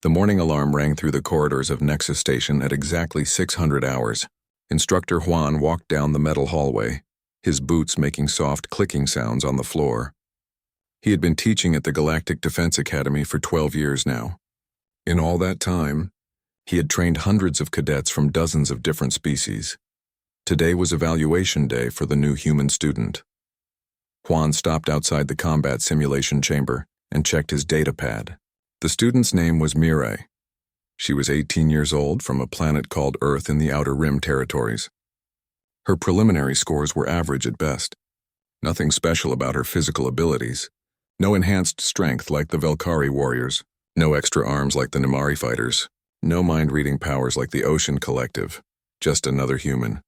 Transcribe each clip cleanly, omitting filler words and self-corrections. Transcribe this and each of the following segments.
The morning alarm rang through the corridors of Nexus Station at exactly 600 hours. Instructor Juan walked down the metal hallway, his boots making soft clicking sounds on the floor. He had been teaching at the Galactic Defense Academy for 12 years now. In all that time, he had trained hundreds of cadets from dozens of different species. Today was evaluation day for the new human student. Juan stopped outside the combat simulation chamber and checked his data pad. The student's name was Mirai. She was 18 years old from a planet called Earth in the Outer Rim territories. Her preliminary scores were average at best. Nothing special about her physical abilities. No enhanced strength like the Velkari warriors. No extra arms like the Nimari fighters. No mind-reading powers like the Ocean Collective. Just another human.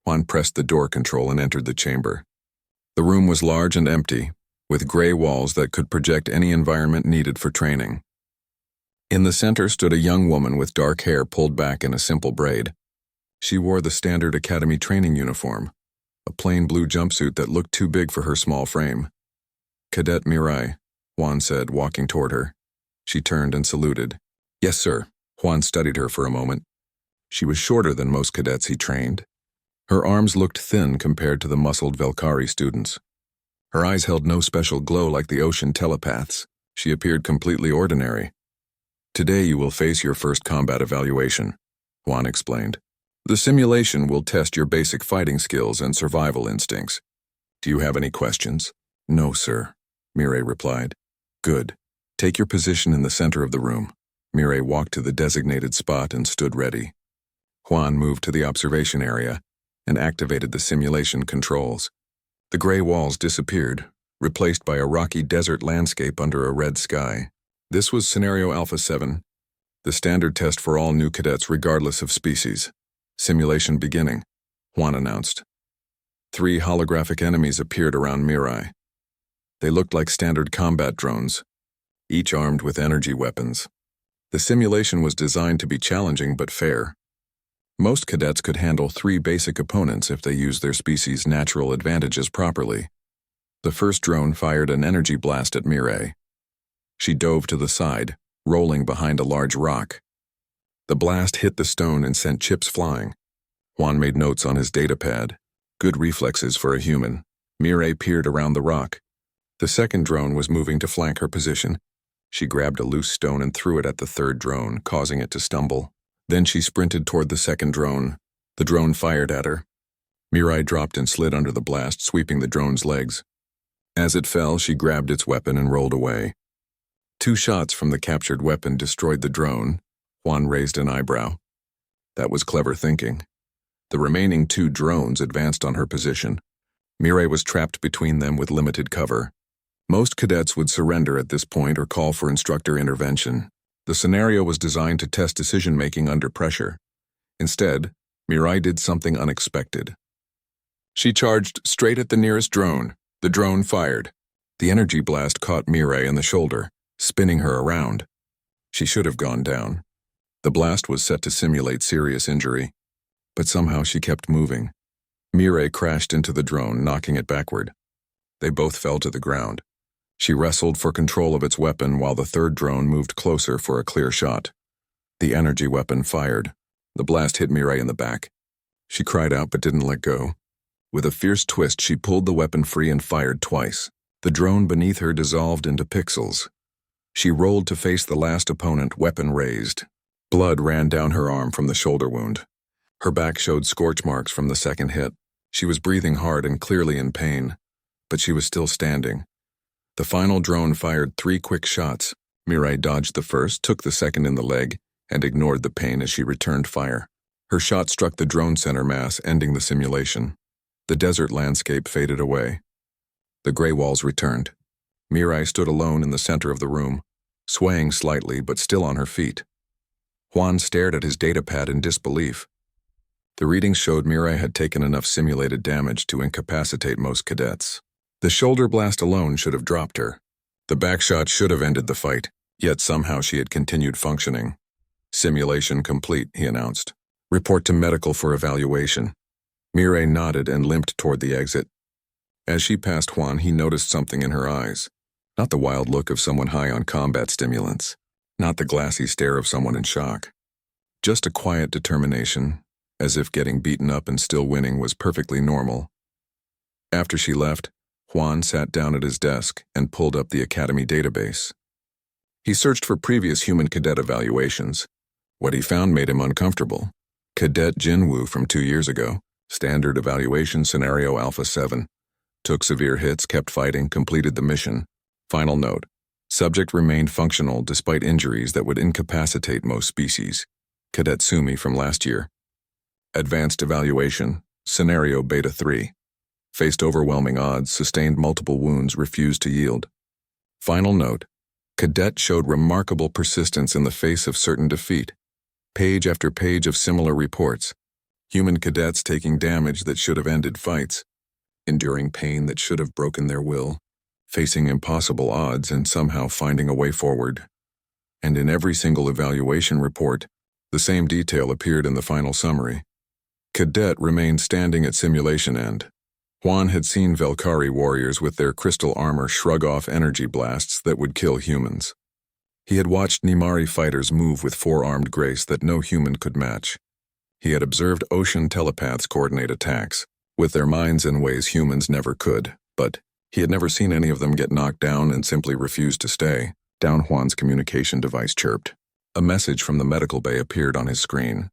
Juan pressed the door control and entered the chamber. The room was large and empty, with gray walls that could project any environment needed for training. In the center stood a young woman with dark hair pulled back in a simple braid. She wore the standard academy training uniform, a plain blue jumpsuit that looked too big for her small frame. "Cadet Mirai," Juan said, walking toward her. She turned and saluted. "Yes, sir." Juan studied her for a moment. She was shorter than most cadets he trained. Her arms looked thin compared to the muscled Velkari students. Her eyes held no special glow like the ocean telepaths. She appeared completely ordinary. "Today you will face your first combat evaluation," Juan explained. "The simulation will test your basic fighting skills and survival instincts. Do you have any questions?" "No, sir," Mirai replied. "Good. Take your position in the center of the room." Mirai walked to the designated spot and stood ready. Juan moved to the observation area and activated the simulation controls. The gray walls disappeared, replaced by a rocky desert landscape under a red sky. This was Scenario Alpha 7, the standard test for all new cadets regardless of species. "Simulation beginning," Juan announced. 3 holographic enemies appeared around Mirai. They looked like standard combat drones, each armed with energy weapons. The simulation was designed to be challenging but fair. Most cadets could handle 3 basic opponents if they used their species' natural advantages properly. The first drone fired an energy blast at Mirai. She dove to the side, rolling behind a large rock. The blast hit the stone and sent chips flying. Juan made notes on his data pad. Good reflexes for a human. Mirai peered around the rock. The second drone was moving to flank her position. She grabbed a loose stone and threw it at the third drone, causing it to stumble. Then she sprinted toward the second drone. The drone fired at her. Mirai dropped and slid under the blast, sweeping the drone's legs. As it fell, she grabbed its weapon and rolled away. 2 shots from the captured weapon destroyed the drone. Juan raised an eyebrow. That was clever thinking. The remaining 2 drones advanced on her position. Mirai was trapped between them with limited cover. Most cadets would surrender at this point or call for instructor intervention. The scenario was designed to test decision-making under pressure. Instead, Mirai did something unexpected. She charged straight at the nearest drone. The drone fired. The energy blast caught Mirai in the shoulder, spinning her around. She should have gone down. The blast was set to simulate serious injury, but somehow she kept moving. Mirai crashed into the drone, knocking it backward. They both fell to the ground. She wrestled for control of its weapon while the third drone moved closer for a clear shot. The energy weapon fired. The blast hit Mirai in the back. She cried out but didn't let go. With a fierce twist, she pulled the weapon free and fired twice. The drone beneath her dissolved into pixels. She rolled to face the last opponent, weapon raised. Blood ran down her arm from the shoulder wound. Her back showed scorch marks from the second hit. She was breathing hard and clearly in pain, but she was still standing. The final drone fired 3 quick shots. Mirai dodged the first, took the second in the leg, and ignored the pain as she returned fire. Her shot struck the drone center mass, ending the simulation. The desert landscape faded away. The gray walls returned. Mirai stood alone in the center of the room, swaying slightly but still on her feet. Juan stared at his datapad in disbelief. The readings showed Mirai had taken enough simulated damage to incapacitate most cadets. The shoulder blast alone should have dropped her. The backshot should have ended the fight, yet somehow she had continued functioning. "Simulation complete," he announced. "Report to medical for evaluation." Mirai nodded and limped toward the exit. As she passed Juan, he noticed something in her eyes. Not the wild look of someone high on combat stimulants. not the glassy stare of someone in shock. Just a quiet determination, as if getting beaten up and still winning was perfectly normal. After she left, Juan sat down at his desk and pulled up the Academy database. He searched for previous human cadet evaluations. What he found made him uncomfortable. Cadet Jinwoo from 2 years ago, standard evaluation scenario Alpha 7. Took severe hits, kept fighting, completed the mission. Final note. Subject remained functional despite injuries that would incapacitate most species. Cadet Sumi from last year. Advanced evaluation, scenario Beta 3. Faced overwhelming odds, sustained multiple wounds, refused to yield. Final note. Cadet showed remarkable persistence in the face of certain defeat. Page after page of similar reports. Human cadets taking damage that should have ended fights. Enduring pain that should have broken their will. Facing impossible odds and somehow finding a way forward. And in every single evaluation report, the same detail appeared in the final summary. Cadet remained standing at simulation end. Juan had seen Velkari warriors with their crystal armor shrug off energy blasts that would kill humans. He had watched Nimari fighters move with four-armed grace that no human could match. He had observed ocean telepaths coordinate attacks, with their minds in ways humans never could, but he had never seen any of them get knocked down and simply refuse to stay. Down Juan's communication device chirped. A message from the medical bay appeared on his screen.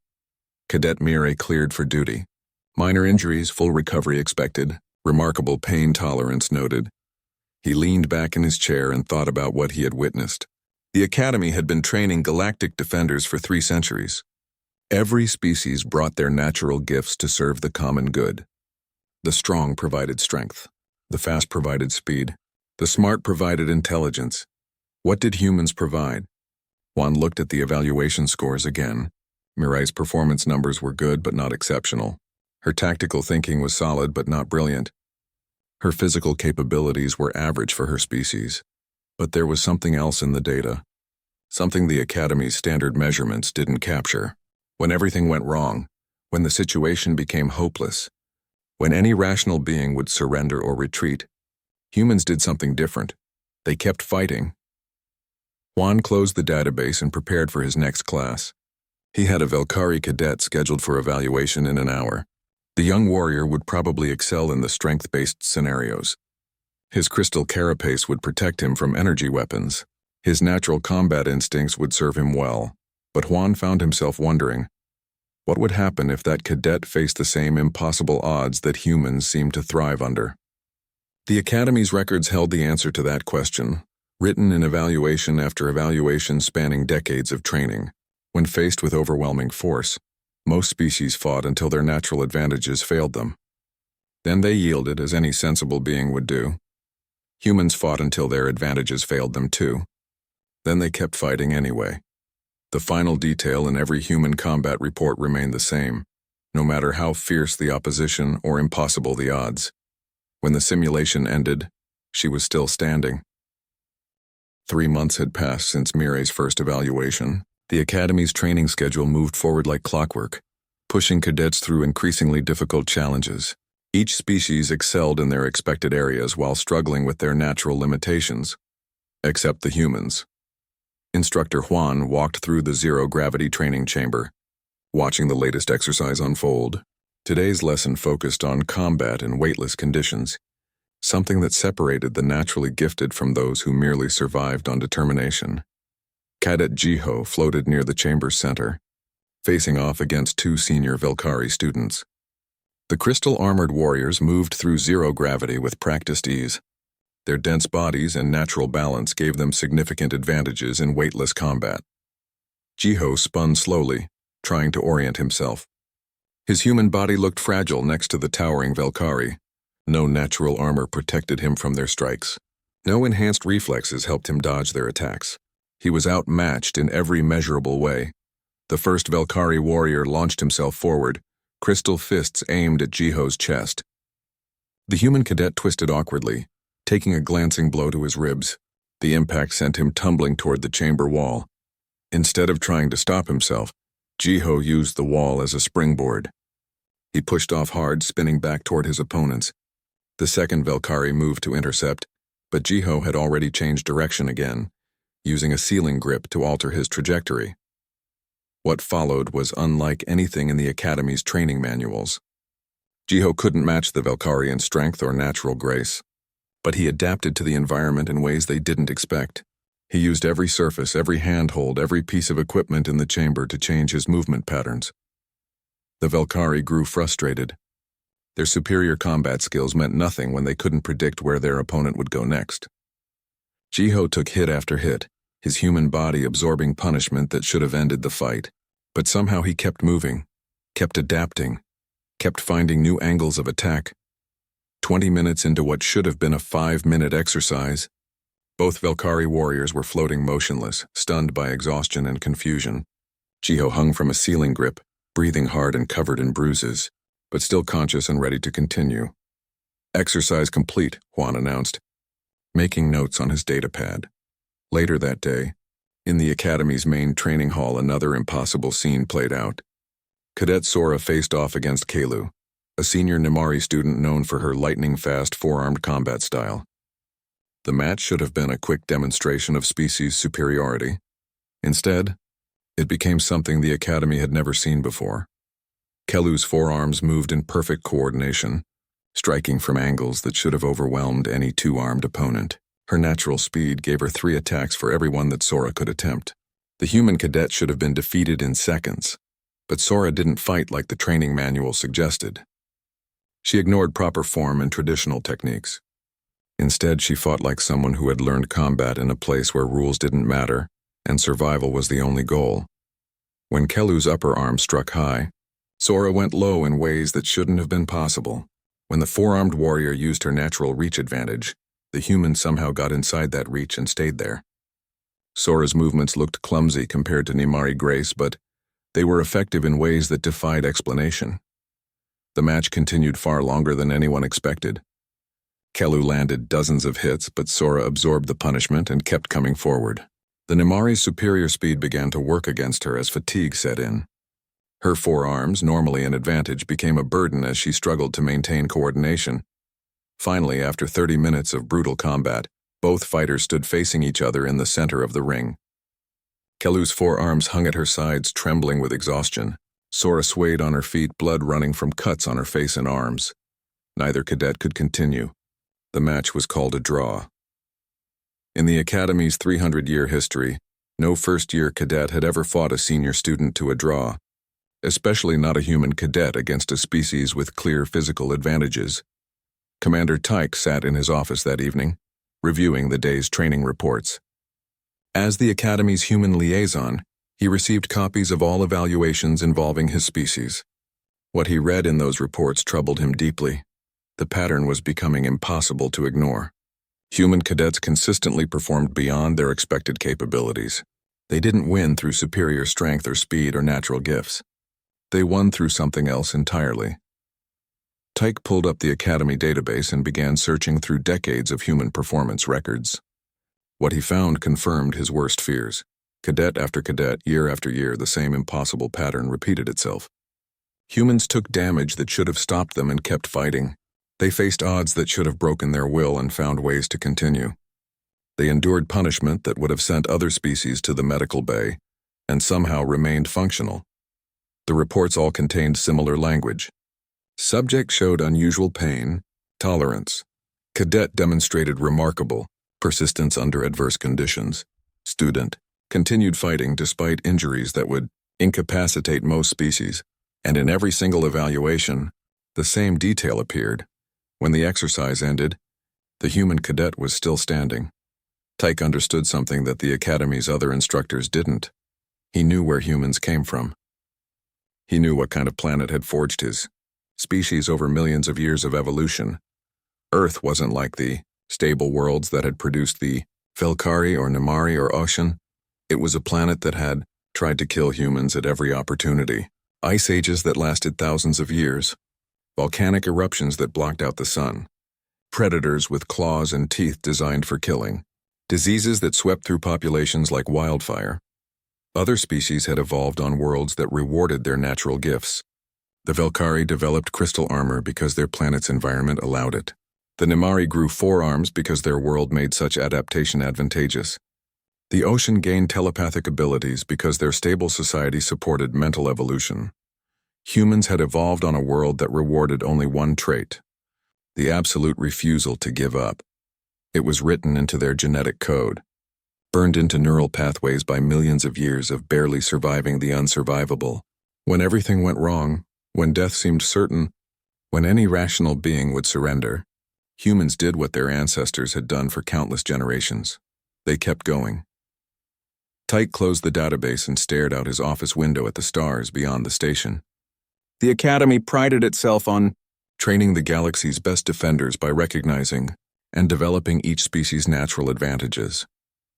Cadet Mire cleared for duty. Minor injuries, full recovery expected. Remarkable pain tolerance noted. He leaned back in his chair and thought about what he had witnessed. The Academy had been training galactic defenders for 3 centuries. Every species brought their natural gifts to serve the common good. The strong provided strength. The fast provided speed. The smart provided intelligence. What did humans provide? Juan looked at the evaluation scores again. Mireille's performance numbers were good but not exceptional. Her tactical thinking was solid but not brilliant. Her physical capabilities were average for her species. But there was something else in the data. Something the Academy's standard measurements didn't capture. When everything went wrong, when the situation became hopeless, when any rational being would surrender or retreat, humans did something different. They kept fighting. Juan closed the database and prepared for his next class. He had a Velkari cadet scheduled for evaluation in an hour. The young warrior would probably excel in the strength-based scenarios. His crystal carapace would protect him from energy weapons. His natural combat instincts would serve him well. But Juan found himself wondering, what would happen if that cadet faced the same impossible odds that humans seem to thrive under? The Academy's records held the answer to that question, written in evaluation after evaluation spanning decades of training. When faced with overwhelming force, most species fought until their natural advantages failed them. Then they yielded, as any sensible being would do. Humans fought until their advantages failed them too. Then they kept fighting anyway. The final detail in every human combat report remained the same, no matter how fierce the opposition or impossible the odds. When the simulation ended, she was still standing. 3 months had passed since Mireille's first evaluation. The Academy's training schedule moved forward like clockwork, pushing cadets through increasingly difficult challenges. Each species excelled in their expected areas while struggling with their natural limitations, except the humans. Instructor Juan walked through the zero-gravity training chamber, watching the latest exercise unfold. Today's lesson focused on combat in weightless conditions, something that separated the naturally gifted from those who merely survived on determination. Cadet Jiho floated near the chamber's center, facing off against 2 senior Velkari students. The crystal-armored warriors moved through zero gravity with practiced ease. Their dense bodies and natural balance gave them significant advantages in weightless combat. Jiho spun slowly, trying to orient himself. His human body looked fragile next to the towering Velkari. No natural armor protected him from their strikes. No enhanced reflexes helped him dodge their attacks. He was outmatched in every measurable way. The first Velkari warrior launched himself forward, crystal fists aimed at Jiho's chest. The human cadet twisted awkwardly, taking a glancing blow to his ribs. The impact sent him tumbling toward the chamber wall. Instead of trying to stop himself, Jiho used the wall as a springboard. He pushed off hard, spinning back toward his opponents. The second Velkari moved to intercept, but Jiho had already changed direction again. using a ceiling grip to alter his trajectory. What followed was unlike anything in the Academy's training manuals. Jiho couldn't match the Valkyrian strength or natural grace, but he adapted to the environment in ways they didn't expect. He used every surface, every handhold, every piece of equipment in the chamber to change his movement patterns. The Valkyri grew frustrated. Their superior combat skills meant nothing when they couldn't predict where their opponent would go next. Jiho took hit after hit, his human body absorbing punishment that should have ended the fight. But somehow he kept moving, kept adapting, kept finding new angles of attack. 20 minutes into what should have been a 5-minute exercise, both Valkyri warriors were floating motionless, stunned by exhaustion and confusion. Jiho hung from a ceiling grip, breathing hard and covered in bruises, but still conscious and ready to continue. "Exercise complete," Juan announced, making notes on his datapad. Later that day, in the Academy's main training hall, another impossible scene played out. Cadet Sora faced off against Kalu, a senior Nimari student known for her lightning-fast four-armed combat style. The match should have been a quick demonstration of species superiority. Instead, it became something the Academy had never seen before. Kalu's forearms moved in perfect coordination, striking from angles that should have overwhelmed any two-armed opponent. Her natural speed gave her 3 attacks for every one that Sora could attempt. The human cadet should have been defeated in seconds, but Sora didn't fight like the training manual suggested. She ignored proper form and traditional techniques. Instead, she fought like someone who had learned combat in a place where rules didn't matter and survival was the only goal. When Kalu's upper arm struck high, Sora went low in ways that shouldn't have been possible. When the four-armed warrior used her natural reach advantage, the human somehow got inside that reach and stayed there. Sora's movements looked clumsy compared to Nimari grace, but they were effective in ways that defied explanation. The match continued far longer than anyone expected. Kalu landed dozens of hits, but Sora absorbed the punishment and kept coming forward. The Nimari's superior speed began to work against her as fatigue set in. Her forearms, normally an advantage, became a burden as she struggled to maintain coordination. Finally, after 30 minutes of brutal combat, both fighters stood facing each other in the center of the ring. Kalu's forearms hung at her sides, trembling with exhaustion. Sora swayed on her feet, blood running from cuts on her face and arms. Neither cadet could continue. The match was called a draw. In the Academy's 300-year history, no first-year cadet had ever fought a senior student to a draw, especially not a human cadet against a species with clear physical advantages. Commander Tyke sat in his office that evening, reviewing the day's training reports. As the Academy's human liaison, he received copies of all evaluations involving his species. What he read in those reports troubled him deeply. The pattern was becoming impossible to ignore. Human cadets consistently performed beyond their expected capabilities. They didn't win through superior strength or speed or natural gifts. They won through something else entirely. Tyke pulled up the Academy database and began searching through decades of human performance records. What he found confirmed his worst fears. Cadet after cadet, year after year, the same impossible pattern repeated itself. Humans took damage that should have stopped them and kept fighting. They faced odds that should have broken their will and found ways to continue. They endured punishment that would have sent other species to the medical bay and somehow remained functional. The reports all contained similar language. Subject showed unusual pain, tolerance. Cadet demonstrated remarkable persistence under adverse conditions. Student continued fighting despite injuries that would incapacitate most species. And in every single evaluation, the same detail appeared. When the exercise ended, the human cadet was still standing. Tyke understood something that the Academy's other instructors didn't. He knew where humans came from. He knew what kind of planet had forged his species over millions of years of evolution. Earth wasn't like the stable worlds that had produced the Valkyri or Nimari or Ocean. It was a planet that had tried to kill humans at every opportunity. Ice ages that lasted thousands of years. Volcanic eruptions that blocked out the sun. Predators with claws and teeth designed for killing. Diseases that swept through populations like wildfire. Other species had evolved on worlds that rewarded their natural gifts. The Valkyri developed crystal armor because their planet's environment allowed it. The Nimari grew forearms because their world made such adaptation advantageous. The ocean gained telepathic abilities because their stable society supported mental evolution. Humans had evolved on a world that rewarded only one trait: the absolute refusal to give up. It was written into their genetic code, burned into neural pathways by millions of years of barely surviving the unsurvivable. When everything went wrong, when death seemed certain, when any rational being would surrender, humans did what their ancestors had done for countless generations. They kept going. Tyke closed the database and stared out his office window at the stars beyond the station. The Academy prided itself on training the galaxy's best defenders by recognizing and developing each species' natural advantages.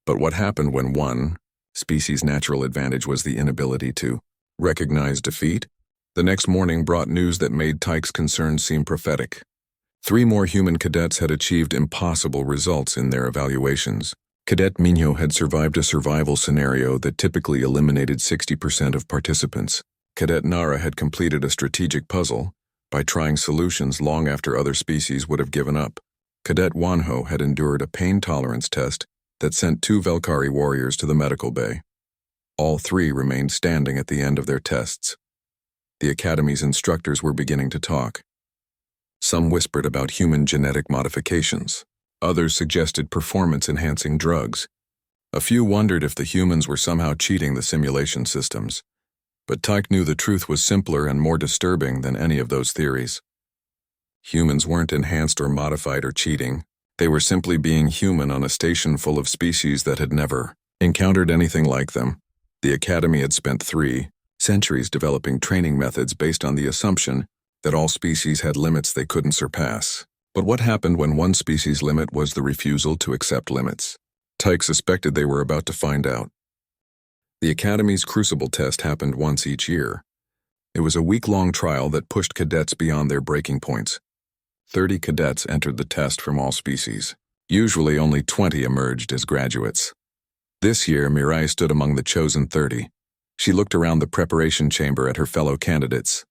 But what happened when one species' natural advantage was the inability to recognize defeat? The next morning brought news that made Tyke's concerns seem prophetic. 3 more human cadets had achieved impossible results in their evaluations. Cadet Miño had survived a survival scenario that typically eliminated 60% of participants. Cadet Nara had completed a strategic puzzle by trying solutions long after other species would have given up. Cadet Wanho had endured a pain tolerance test that sent 2 Velkari warriors to the medical bay. All 3 remained standing at the end of their tests. The Academy's instructors were beginning to talk. Some whispered about human genetic modifications. Others suggested performance-enhancing drugs. A few wondered if the humans were somehow cheating the simulation systems. But Tyke knew the truth was simpler and more disturbing than any of those theories. Humans weren't enhanced or modified or cheating. They were simply being human on a station full of species that had never encountered anything like them. The Academy had spent 3 centuries developing training methods based on the assumption that all species had limits they couldn't surpass. But what happened when one species' limit was the refusal to accept limits? Tyke suspected they were about to find out. The Academy's Crucible test happened once each year. It was a week-long trial that pushed cadets beyond their breaking points. 30 cadets entered the test from all species. Usually only 20 emerged as graduates. This year, Mirai stood among the chosen 30. She looked around the preparation chamber at her fellow candidates.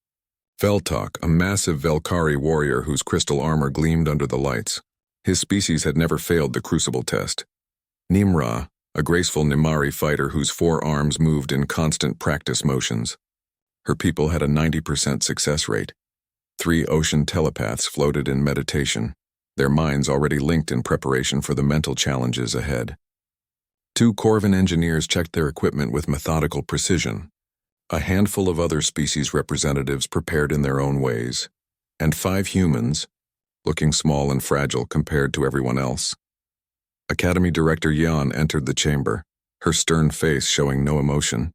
Veltok, a massive Velkari warrior whose crystal armor gleamed under the lights. His species had never failed the Crucible test. Nimra, a graceful Nimari fighter whose 4 arms moved in constant practice motions. Her people had a 90% success rate. 3 ocean telepaths floated in meditation, their minds already linked in preparation for the mental challenges ahead. 2 Corvin engineers checked their equipment with methodical precision. A handful of other species representatives prepared in their own ways. And 5 humans, looking small and fragile compared to everyone else. Academy Director Yan entered the chamber, her stern face showing no emotion.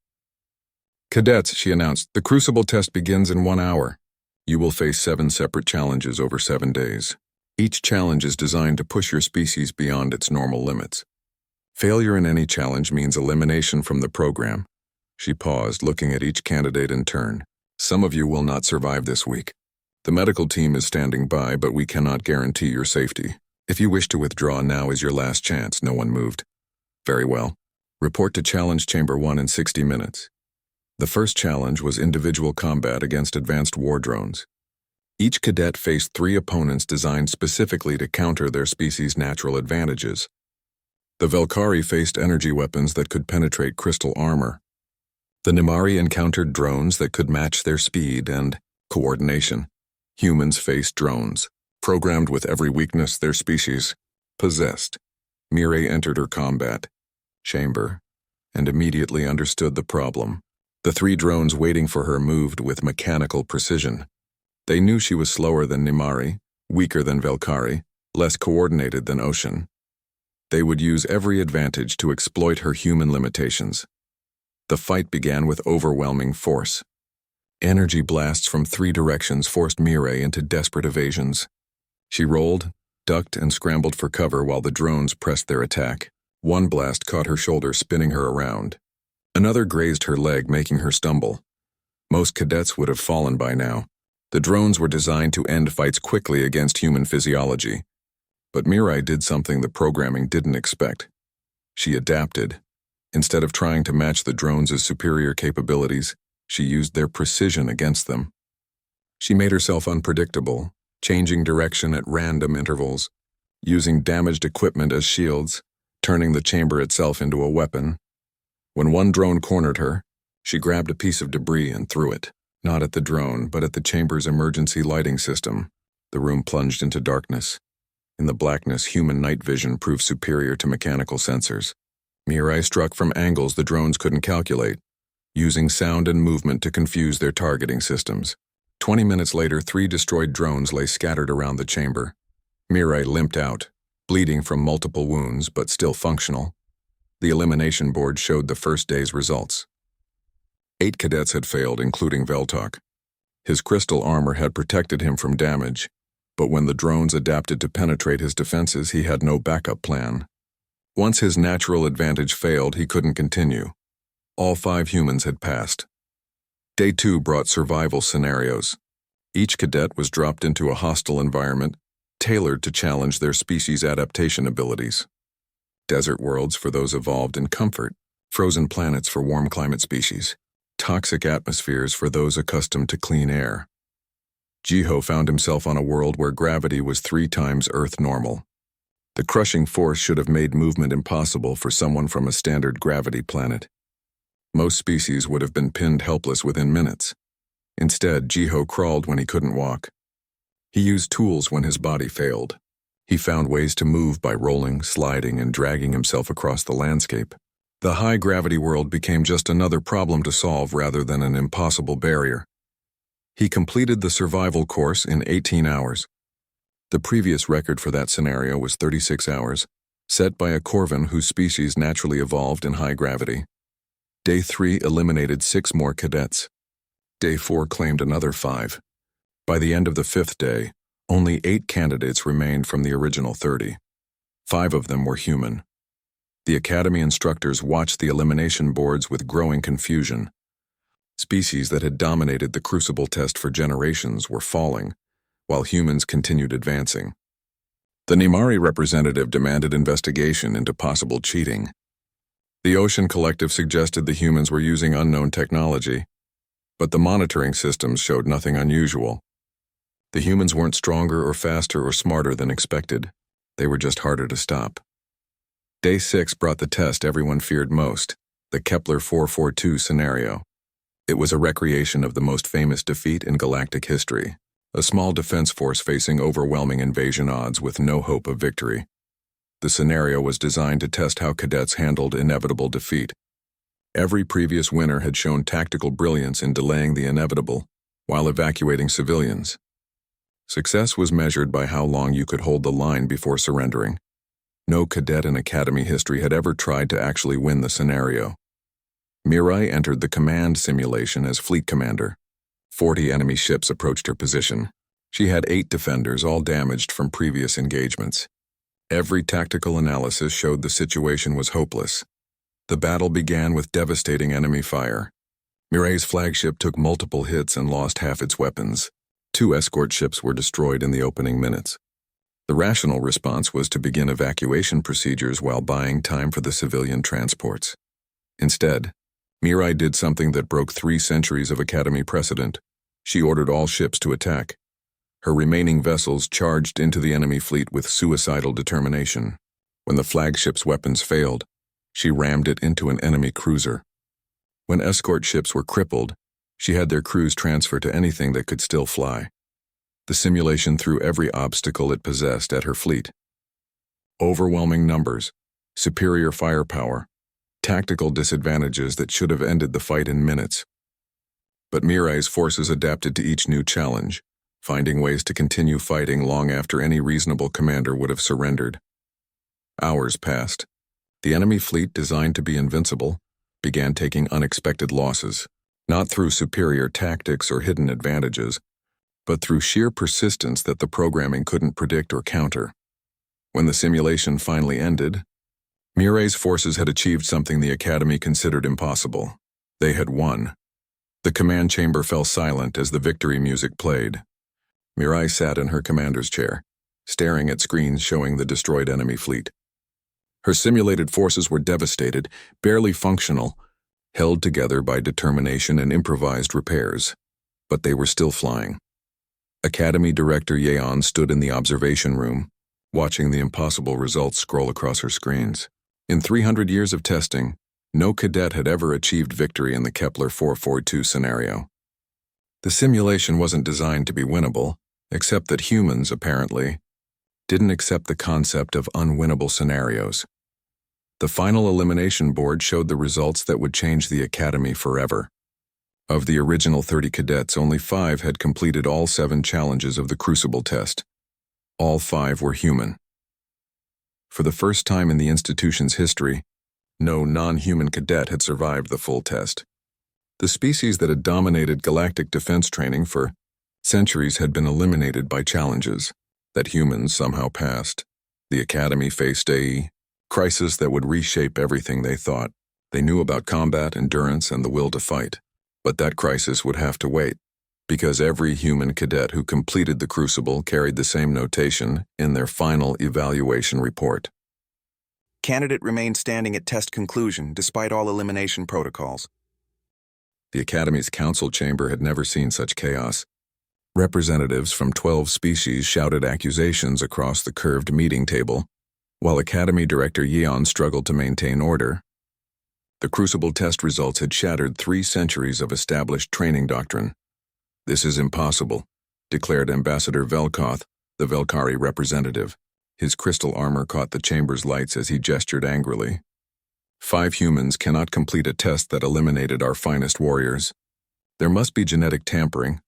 "Cadets," she announced, "the Crucible test begins in 1 hour. You will face 7 separate challenges over 7 days. Each challenge is designed to push your species beyond its normal limits. Failure in any challenge means elimination from the program." She paused, looking at each candidate in turn. "Some of you will not survive this week. The medical team is standing by, but we cannot guarantee your safety. If you wish to withdraw, now is your last chance." No one moved. "Very well. Report to Challenge Chamber 1 in 60 minutes. The first challenge was individual combat against advanced war drones. Each cadet faced 3 opponents designed specifically to counter their species' natural advantages. The Velkari faced energy weapons that could penetrate crystal armor. The Nimari encountered drones that could match their speed and coordination. Humans faced drones, programmed with every weakness their species possessed. Mirai entered her combat chamber and immediately understood the problem. The 3 drones waiting for her moved with mechanical precision. They knew she was slower than Nimari, weaker than Velkari, less coordinated than Ocean. They would use every advantage to exploit her human limitations. The fight began with overwhelming force. Energy blasts from 3 directions forced Mirai into desperate evasions. She rolled, ducked, and scrambled for cover while the drones pressed their attack. One blast caught her shoulder, spinning her around. Another grazed her leg, making her stumble. Most cadets would have fallen by now. The drones were designed to end fights quickly against human physiology. But Mirai did something the programming didn't expect. She adapted. Instead of trying to match the drones' superior capabilities, she used their precision against them. She made herself unpredictable, changing direction at random intervals, using damaged equipment as shields, turning the chamber itself into a weapon. When one drone cornered her, she grabbed a piece of debris and threw it, not at the drone, but at the chamber's emergency lighting system. The room plunged into darkness. In the blackness, human night vision proved superior to mechanical sensors. Mirai struck from angles the drones couldn't calculate, using sound and movement to confuse their targeting systems. 20 minutes later, 3 destroyed drones lay scattered around the chamber. Mirai limped out, bleeding from multiple wounds, but still functional. The elimination board showed the first day's results. 8 cadets had failed, including Veltok. His crystal armor had protected him from damage, but when the drones adapted to penetrate his defenses, he had no backup plan. Once his natural advantage failed, he couldn't continue. All 5 humans had passed. Day 2 brought survival scenarios. Each cadet was dropped into a hostile environment, tailored to challenge their species' adaptation abilities. Desert worlds for those evolved in comfort, frozen planets for warm climate species, toxic atmospheres for those accustomed to clean air. Jiho found himself on a world where gravity was 3 times Earth normal. The crushing force should have made movement impossible for someone from a standard gravity planet. Most species would have been pinned helpless within minutes. Instead, Jiho crawled when he couldn't walk. He used tools when his body failed. He found ways to move by rolling, sliding, and dragging himself across the landscape. The high-gravity world became just another problem to solve rather than an impossible barrier. He completed the survival course in 18 hours. The previous record for that scenario was 36 hours, set by a Corvin whose species naturally evolved in high gravity. Day 3 eliminated 6 more cadets. Day 4 claimed another 5. By the end of the 5th day, only 8 candidates remained from the original 30. 5 of them were human. The Academy instructors watched the elimination boards with growing confusion. Species that had dominated the Crucible test for generations were falling, while humans continued advancing. The Nimari representative demanded investigation into possible cheating. The Ocean Collective suggested the humans were using unknown technology, but the monitoring systems showed nothing unusual. The humans weren't stronger or faster or smarter than expected. They were just harder to stop. Day 6 brought the test everyone feared most, the Kepler 442 scenario. It was a recreation of the most famous defeat in galactic history, a small defense force facing overwhelming invasion odds with no hope of victory. The scenario was designed to test how cadets handled inevitable defeat. Every previous winner had shown tactical brilliance in delaying the inevitable while evacuating civilians. Success was measured by how long you could hold the line before surrendering. No cadet in Academy history had ever tried to actually win the scenario. Mirai entered the command simulation as fleet commander. 40 enemy ships approached her position. She had 8 defenders, all damaged from previous engagements. Every tactical analysis showed the situation was hopeless. The battle began with devastating enemy fire. Mirai's flagship took multiple hits and lost half its weapons. 2 escort ships were destroyed in the opening minutes. The rational response was to begin evacuation procedures while buying time for the civilian transports. Instead, Mirai did something that broke 3 centuries of Academy precedent. She ordered all ships to attack. Her remaining vessels charged into the enemy fleet with suicidal determination. When the flagship's weapons failed, she rammed it into an enemy cruiser. When escort ships were crippled, she had their crews transfer to anything that could still fly. The simulation threw every obstacle it possessed at her fleet. Overwhelming numbers, superior firepower, tactical disadvantages that should have ended the fight in minutes. But Mirai's forces adapted to each new challenge, finding ways to continue fighting long after any reasonable commander would have surrendered. Hours passed. The enemy fleet, designed to be invincible, began taking unexpected losses, not through superior tactics or hidden advantages, but through sheer persistence that the programming couldn't predict or counter. When the simulation finally ended, Mirai's forces had achieved something the Academy considered impossible. They had won. The command chamber fell silent as the victory music played. Mirai sat in her commander's chair, staring at screens showing the destroyed enemy fleet. Her simulated forces were devastated, barely functional, held together by determination and improvised repairs. But they were still flying. Academy Director Yeon stood in the observation room, watching the impossible results scroll across her screens. In 300 years of testing, no cadet had ever achieved victory in the Kepler 442 scenario. The simulation wasn't designed to be winnable, except that humans, apparently, didn't accept the concept of unwinnable scenarios. The final elimination board showed the results that would change the Academy forever. Of the original 30 cadets, only 5 had completed all 7 challenges of the Crucible test. All 5 were human. For the first time in the institution's history, no non-human cadet had survived the full test. The species that had dominated galactic defense training for centuries had been eliminated by challenges that humans somehow passed. The Academy faced a crisis that would reshape everything they thought they knew about combat, endurance, and the will to fight. But that crisis would have to wait, because every human cadet who completed the Crucible carried the same notation in their final evaluation report. Candidate remained standing at test conclusion despite all elimination protocols. The Academy's council chamber had never seen such chaos. Representatives from 12 species shouted accusations across the curved meeting table, while Academy Director Yeon struggled to maintain order. The Crucible test results had shattered 3 centuries of established training doctrine. "This is impossible," declared Ambassador Velkoth, the Velkari representative. His crystal armor caught the chamber's lights as he gestured angrily. 5 humans cannot complete a test that eliminated our finest warriors. There must be genetic tampering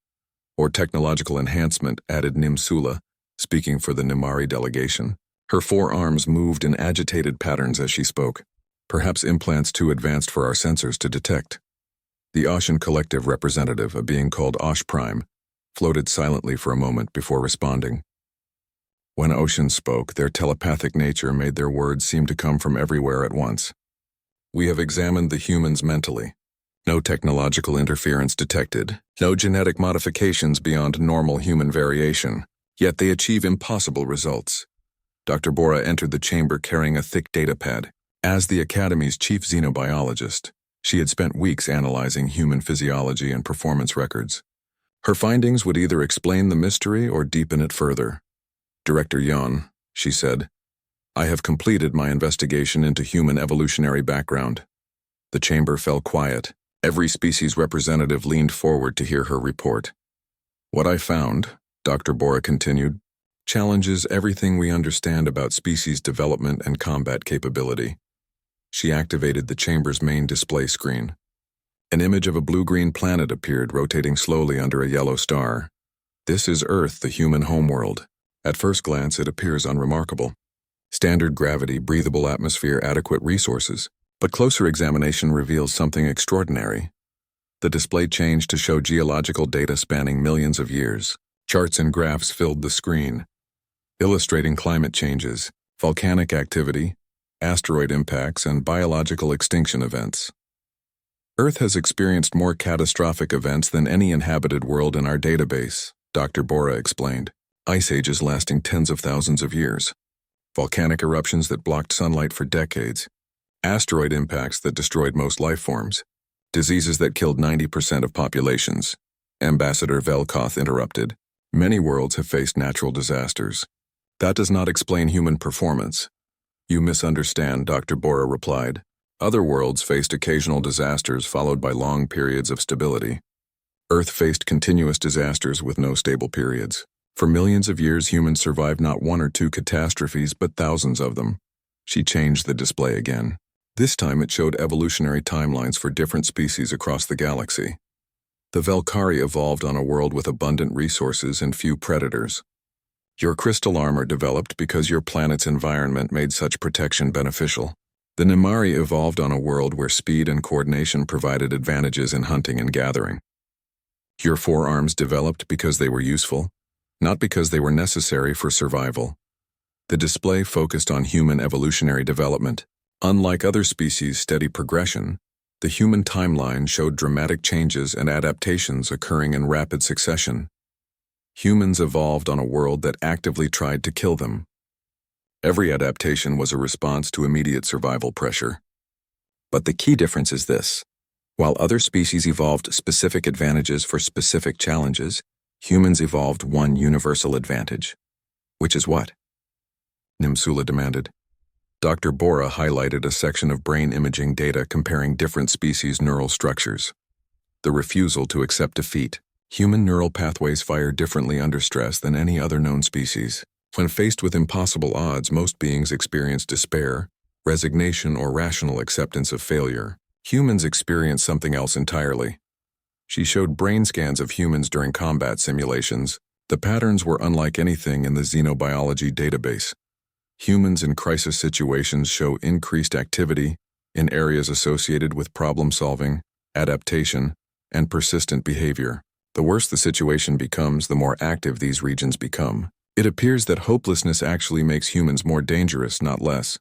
or technological enhancement, added Nimsula, speaking for the Nimari delegation. Her 4 arms moved in agitated patterns as she spoke. "Perhaps implants too advanced for our sensors to detect." The Ocean Collective representative, a being called Osh Prime, floated silently for a moment before responding. When oceans spoke, their telepathic nature made their words seem to come from everywhere at once. "We have examined the humans mentally. No technological interference detected, no genetic modifications beyond normal human variation, yet they achieve impossible results." Dr. Bora entered the chamber carrying a thick data pad. As the Academy's chief xenobiologist, she had spent weeks analyzing human physiology and performance records. Her findings would either explain the mystery or deepen it further. "Director Yeon," she said, "I have completed my investigation into human evolutionary background." The chamber fell quiet. Every species representative leaned forward to hear her report. "What I found," Dr. Bora continued, "challenges everything we understand about species development and combat capability." She activated the chamber's main display screen. An image of a blue-green planet appeared, rotating slowly under a yellow star. "This is Earth, the human homeworld. At first glance, it appears unremarkable. Standard gravity, breathable atmosphere, adequate resources. But closer examination reveals something extraordinary." The display changed to show geological data spanning millions of years. Charts and graphs filled the screen, illustrating climate changes, volcanic activity, asteroid impacts, and biological extinction events. "Earth has experienced more catastrophic events than any inhabited world in our database," Dr. Bora explained. "Ice ages lasting tens of thousands of years, volcanic eruptions that blocked sunlight for decades, asteroid impacts that destroyed most life forms, diseases that killed 90% of populations." Ambassador Velkoth interrupted. "Many worlds have faced natural disasters. That does not explain human performance." "You misunderstand," Dr. Bora replied. "Other worlds faced occasional disasters followed by long periods of stability. Earth faced continuous disasters with no stable periods. For millions of years, humans survived not 1 or 2 catastrophes, but thousands of them." She changed the display again. This time it showed evolutionary timelines for different species across the galaxy. The Velkari evolved on a world with abundant resources and few predators. Your crystal armor developed because your planet's environment made such protection beneficial. The Nimari evolved on a world where speed and coordination provided advantages in hunting and gathering. Your forearms developed because they were useful, not because they were necessary for survival. The display focused on human evolutionary development. Unlike other species' steady progression, the human timeline showed dramatic changes and adaptations occurring in rapid succession. Humans evolved on a world that actively tried to kill them. Every adaptation was a response to immediate survival pressure. But the key difference is this. While other species evolved specific advantages for specific challenges, humans evolved one universal advantage. Which is what? Nimsula demanded. Dr. Bora highlighted a section of brain imaging data comparing different species' neural structures. The refusal to accept defeat. Human neural pathways fire differently under stress than any other known species. When faced with impossible odds, most beings experience despair, resignation, or rational acceptance of failure. Humans experience something else entirely. She showed brain scans of humans during combat simulations. The patterns were unlike anything in the xenobiology database. Humans in crisis situations show increased activity in areas associated with problem-solving, adaptation, and persistent behavior. The worse the situation becomes, the more active these regions become. It appears that hopelessness actually makes humans more dangerous, not less.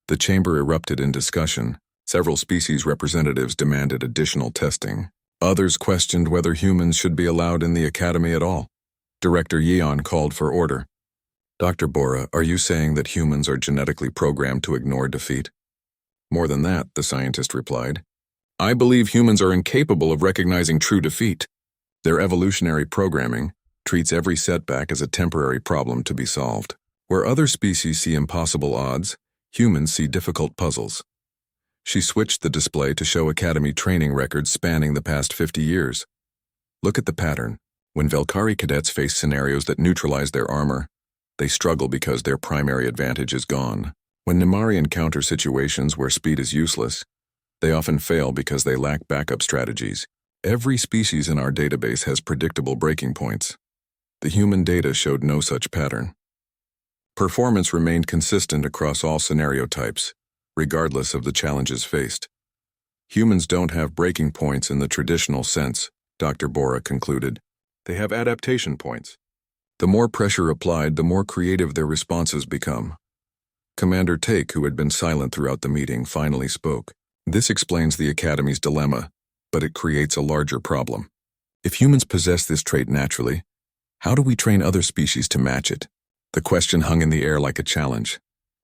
The chamber erupted in discussion. Several species representatives demanded additional testing. Others questioned whether humans should be allowed in the academy at all. Director Yeon called for order. Dr. Bora, are you saying that humans are genetically programmed to ignore defeat? More than that, the scientist replied. I believe humans are incapable of recognizing true defeat. Their evolutionary programming treats every setback as a temporary problem to be solved. Where other species see impossible odds, humans see difficult puzzles. She switched the display to show academy training records spanning the past 50 years. Look at the pattern. When Valkyrie cadets face scenarios that neutralize their armor, they struggle because their primary advantage is gone. When Nimari encounter situations where speed is useless, they often fail because they lack backup strategies. Every species in our database has predictable breaking points. The human data showed no such pattern. Performance remained consistent across all scenario types, regardless of the challenges faced. Humans don't have breaking points in the traditional sense, Dr. Bora concluded. They have adaptation points. The more pressure applied, the more creative their responses become. Commander Take, who had been silent throughout the meeting, finally spoke. This explains the Academy's dilemma, but it creates a larger problem. If humans possess this trait naturally, how do we train other species to match it? The question hung in the air like a challenge.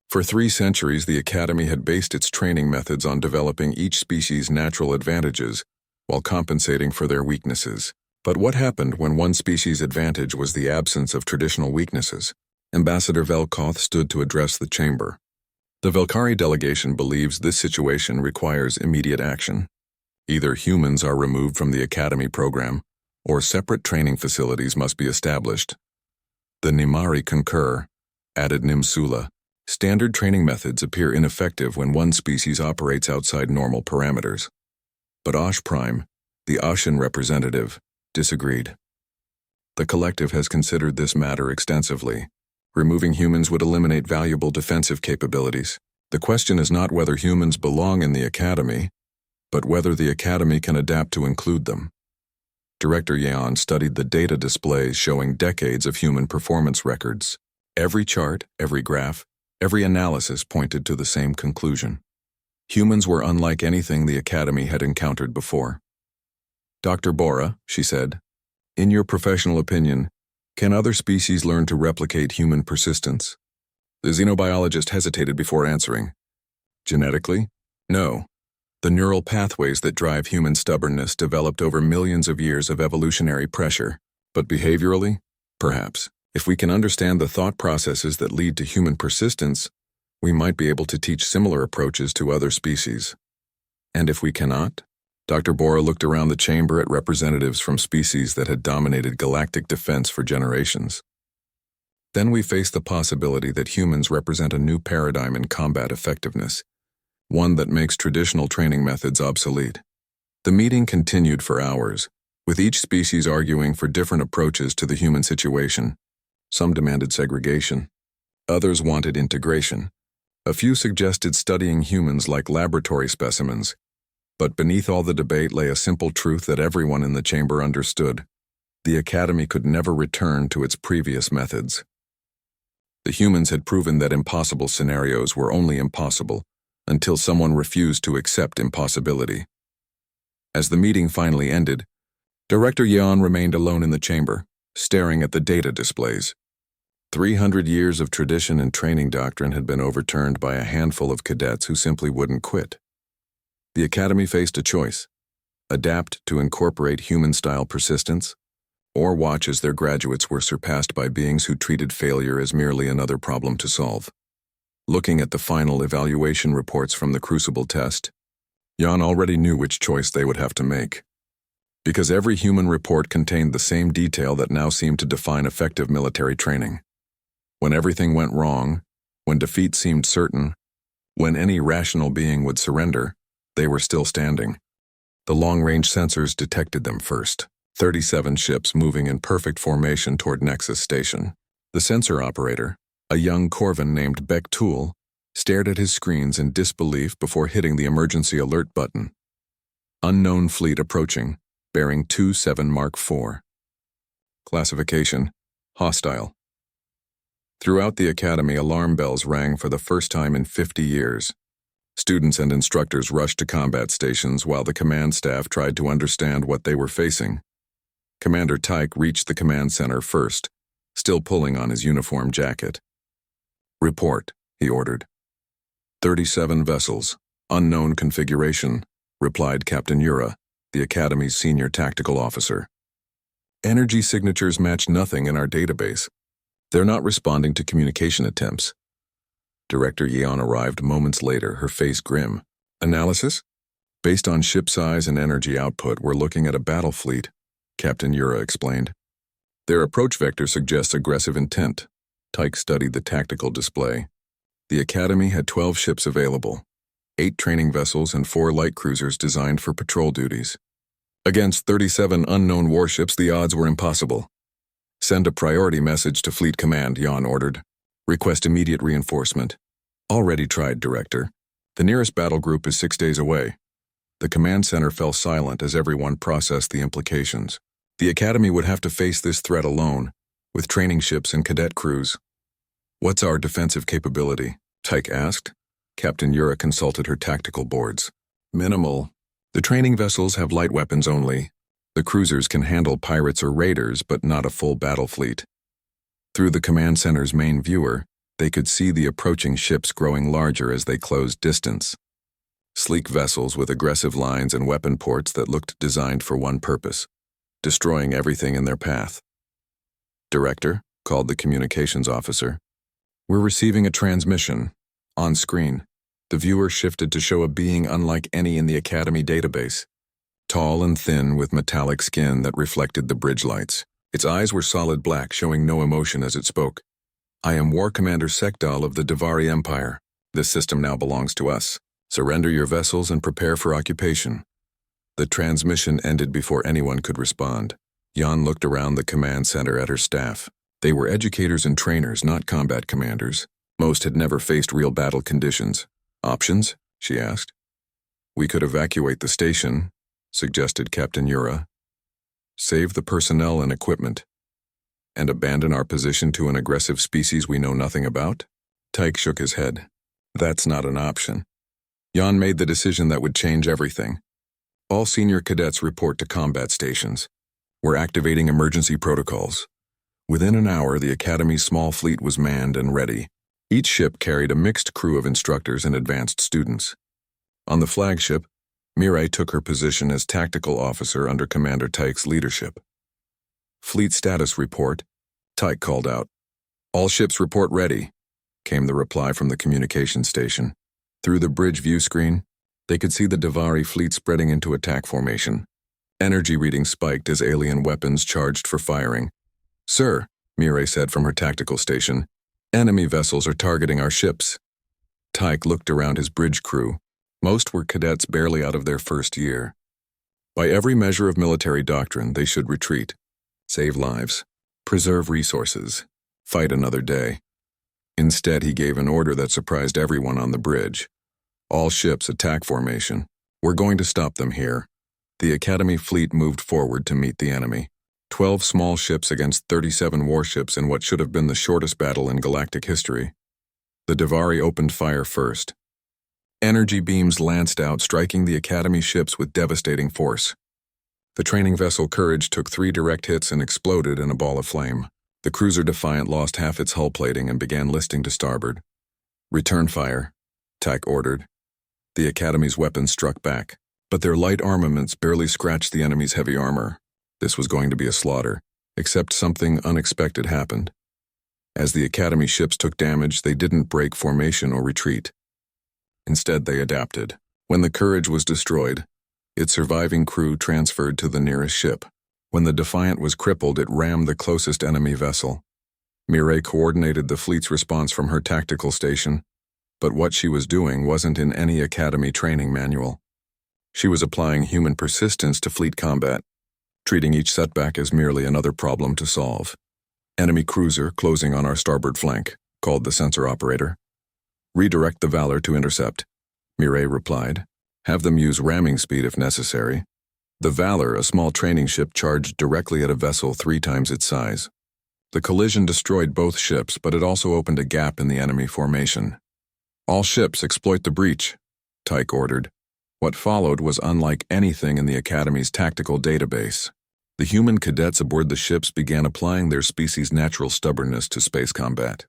For 3 centuries, the Academy had based its training methods on developing each species' natural advantages while compensating for their weaknesses. But what happened when one species' advantage was the absence of traditional weaknesses? Ambassador Velkoth stood to address the chamber. The Valkyrie delegation believes this situation requires immediate action. Either humans are removed from the Academy program, or separate training facilities must be established. The Nimari concur, added Nimsula. Standard training methods appear ineffective when one species operates outside normal parameters. But Osh Prime, the Oshan representative, disagreed. The collective has considered this matter extensively. Removing humans would eliminate valuable defensive capabilities. The question is not whether humans belong in the Academy, but whether the Academy can adapt to include them. Director Yeon studied the data displays showing decades of human performance records. Every chart, every graph, every analysis pointed to the same conclusion. Humans were unlike anything the Academy had encountered before. Dr. Bora, she said, in your professional opinion, can other species learn to replicate human persistence? The xenobiologist hesitated before answering. Genetically? No. The neural pathways that drive human stubbornness developed over millions of years of evolutionary pressure. But behaviorally? Perhaps. If we can understand the thought processes that lead to human persistence, we might be able to teach similar approaches to other species. And if we cannot? Dr. Bora looked around the chamber at representatives from species that had dominated galactic defense for generations. Then we face the possibility that humans represent a new paradigm in combat effectiveness, one that makes traditional training methods obsolete. The meeting continued for hours, with each species arguing for different approaches to the human situation. Some demanded segregation. Others wanted integration. A few suggested studying humans like laboratory specimens. But beneath all the debate lay a simple truth that everyone in the chamber understood. The Academy could never return to its previous methods. The humans had proven that impossible scenarios were only impossible until someone refused to accept impossibility. As the meeting finally ended, Director Yeon remained alone in the chamber, staring at the data displays. 300 years of tradition and training doctrine had been overturned by a handful of cadets who simply wouldn't quit. The Academy faced a choice: adapt to incorporate human-style persistence, or watch as their graduates were surpassed by beings who treated failure as merely another problem to solve. Looking at the final evaluation reports from the Crucible test, Jan already knew which choice they would have to make. Because every human report contained the same detail that now seemed to define effective military training. When everything went wrong, when defeat seemed certain, when any rational being would surrender, they were still standing. The long-range sensors detected them first. 37 ships moving in perfect formation toward Nexus Station. The sensor operator, a young Corvan named Beck Tool, stared at his screens in disbelief before hitting the emergency alert button. Unknown fleet approaching, bearing 27 Mark IV. Classification: hostile. Throughout the academy, alarm bells rang for the first time in 50 years. Students and instructors rushed to combat stations while the command staff tried to understand what they were facing. Commander Tyke reached the command center first, still pulling on his uniform jacket. "Report," he ordered. 37 vessels, unknown configuration, replied Captain Yura, the Academy's senior tactical officer. "Energy signatures match nothing in our database. They're not responding to communication attempts." Director Yeon arrived moments later, her face grim. "Analysis? Based on ship size and energy output, we're looking at a battle fleet," Captain Yura explained. "Their approach vector suggests aggressive intent." Tyke studied the tactical display. The Academy had 12 ships available, 8 training vessels and 4 light cruisers designed for patrol duties. Against 37 unknown warships, the odds were impossible. "Send a priority message to Fleet Command," Jan ordered. "Request immediate reinforcement." "Already tried, Director. The nearest battle group is 6 days away." The command center fell silent as everyone processed the implications. The Academy would have to face this threat alone, with training ships and cadet crews. "What's our defensive capability?" Tyke asked. Captain Yura consulted her tactical boards. "Minimal. The training vessels have light weapons only. The cruisers can handle pirates or raiders, but not a full battle fleet." Through the command center's main viewer, they could see the approaching ships growing larger as they closed distance. Sleek vessels with aggressive lines and weapon ports that looked designed for one purpose: destroying everything in their path. "Director," called the communications officer. "We're receiving a transmission." On screen, the viewer shifted to show a being unlike any in the Academy database. Tall and thin with metallic skin that reflected the bridge lights. Its eyes were solid black, showing no emotion as it spoke. "I am War Commander Sekdal of the Davari Empire. This system now belongs to us. Surrender your vessels and prepare for occupation." The transmission ended before anyone could respond. Jan looked around the command center at her staff. They were educators and trainers, not combat commanders. Most had never faced real battle conditions. "Options?" she asked. "We could evacuate the station," suggested Captain Yura. "Save the personnel and equipment. And abandon our position to an aggressive species we know nothing about?" Tyke shook his head. "That's not an option." Jan made the decision that would change everything. "All senior cadets report to combat stations. We're activating emergency protocols." Within an hour, the Academy's small fleet was manned and ready. Each ship carried a mixed crew of instructors and advanced students. On the flagship, Mirai took her position as tactical officer under Commander Tyke's leadership. "Fleet status report," Tyke called out. "All ships report ready," came the reply from the communication station. Through the bridge view screen, they could see the Davari fleet spreading into attack formation. Energy readings spiked as alien weapons charged for firing. "Sir," Mirai said from her tactical station, "enemy vessels are targeting our ships." Tyke looked around his bridge crew. Most were cadets barely out of their first year. By every measure of military doctrine, they should retreat, save lives, preserve resources, fight another day. Instead, he gave an order that surprised everyone on the bridge. "All ships attack formation. We're going to stop them here." The Academy fleet moved forward to meet the enemy. 12 small ships against 37 warships in what should have been the shortest battle in galactic history. The Davari opened fire first. Energy beams lanced out, striking the Academy ships with devastating force. The training vessel Courage took 3 direct hits and exploded in a ball of flame. The cruiser Defiant lost half its hull plating and began listing to starboard. "Return fire," Tyke ordered. The Academy's weapons struck back, but their light armaments barely scratched the enemy's heavy armor. This was going to be a slaughter, except something unexpected happened. As the Academy ships took damage, they didn't break formation or retreat. Instead, they adapted. When the Courage was destroyed, its surviving crew transferred to the nearest ship. When the Defiant was crippled, it rammed the closest enemy vessel. Mireille coordinated the fleet's response from her tactical station, but what she was doing wasn't in any Academy training manual. She was applying human persistence to fleet combat, treating each setback as merely another problem to solve. "Enemy cruiser closing on our starboard flank," called the sensor operator. "Redirect the Valor to intercept," Mireille replied. "Have them use ramming speed if necessary." The Valor, a small training ship, charged directly at a vessel 3 times its size. The collision destroyed both ships, but it also opened a gap in the enemy formation. "All ships exploit the breach," Tyke ordered. What followed was unlike anything in the Academy's tactical database. The human cadets aboard the ships began applying their species' natural stubbornness to space combat.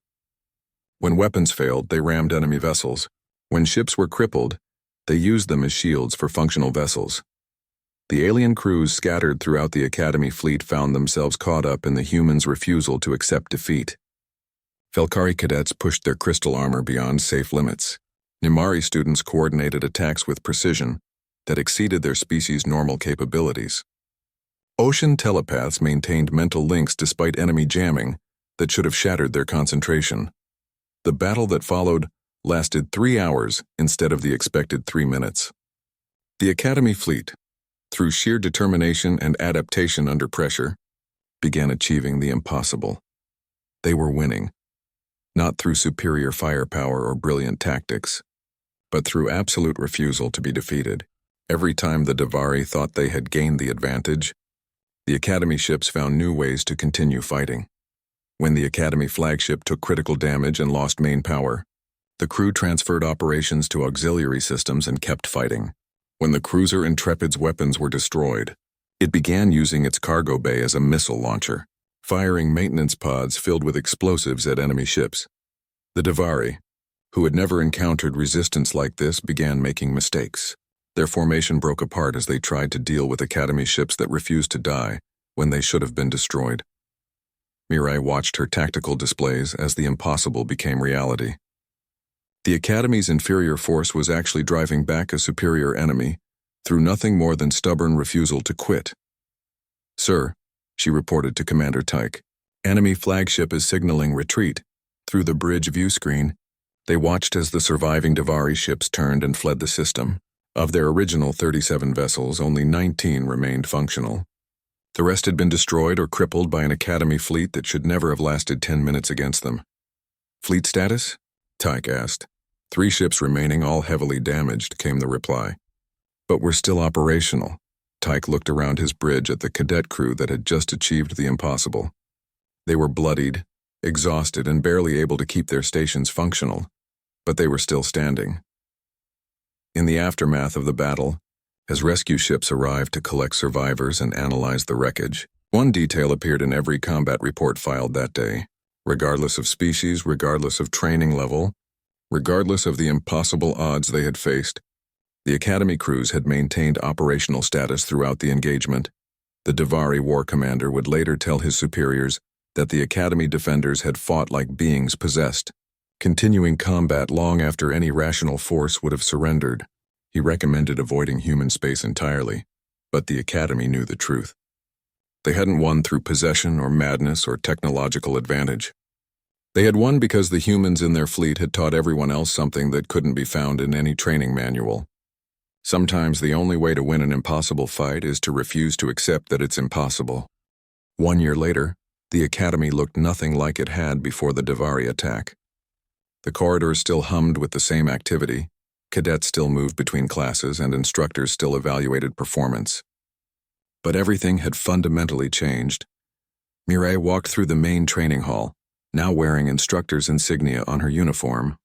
When weapons failed, they rammed enemy vessels. When ships were crippled, they used them as shields for functional vessels. The alien crews scattered throughout the Academy fleet found themselves caught up in the humans' refusal to accept defeat. Velkari cadets pushed their crystal armor beyond safe limits. Nimari students coordinated attacks with precision that exceeded their species' normal capabilities. Ocean telepaths maintained mental links despite enemy jamming that should have shattered their concentration. The battle that followed lasted 3 hours instead of the expected 3 minutes. The Academy fleet, through sheer determination and adaptation under pressure, began achieving the impossible. They were winning, not through superior firepower or brilliant tactics, but through absolute refusal to be defeated. Every time the Davari thought they had gained the advantage, the Academy ships found new ways to continue fighting. When the Academy flagship took critical damage and lost main power, the crew transferred operations to auxiliary systems and kept fighting. When the cruiser Intrepid's weapons were destroyed, it began using its cargo bay as a missile launcher, firing maintenance pods filled with explosives at enemy ships. The Davari, who had never encountered resistance like this, began making mistakes. Their formation broke apart as they tried to deal with Academy ships that refused to die when they should have been destroyed. Mireille watched her tactical displays as the impossible became reality. The Academy's inferior force was actually driving back a superior enemy through nothing more than stubborn refusal to quit. "Sir," she reported to Commander Tyke, "enemy flagship is signaling retreat." Through the bridge view screen, they watched as the surviving Davari ships turned and fled the system. Of their original 37 vessels, only 19 remained functional. The rest had been destroyed or crippled by an Academy fleet that should never have lasted 10 minutes against them. "Fleet status?" Tyke asked. 3 ships remaining, all heavily damaged," came the reply. "But we're still operational." Tyke looked around his bridge at the cadet crew that had just achieved the impossible. They were bloodied, exhausted, and barely able to keep their stations functional, but they were still standing. In the aftermath of the battle, as rescue ships arrived to collect survivors and analyze the wreckage, one detail appeared in every combat report filed that day. Regardless of species, regardless of training level, regardless of the impossible odds they had faced, the Academy crews had maintained operational status throughout the engagement. The Davari war commander would later tell his superiors that the Academy defenders had fought like beings possessed, continuing combat long after any rational force would have surrendered. He recommended avoiding human space entirely, but the Academy knew the truth. They hadn't won through possession or madness or technological advantage. They had won because the humans in their fleet had taught everyone else something that couldn't be found in any training manual. Sometimes the only way to win an impossible fight is to refuse to accept that it's impossible. 1 year later, the Academy looked nothing like it had before the Davari attack. The corridors still hummed with the same activity, cadets still moved between classes, and instructors still evaluated performance. But everything had fundamentally changed. Mireille walked through the main training hall, now wearing instructor's insignia on her uniform.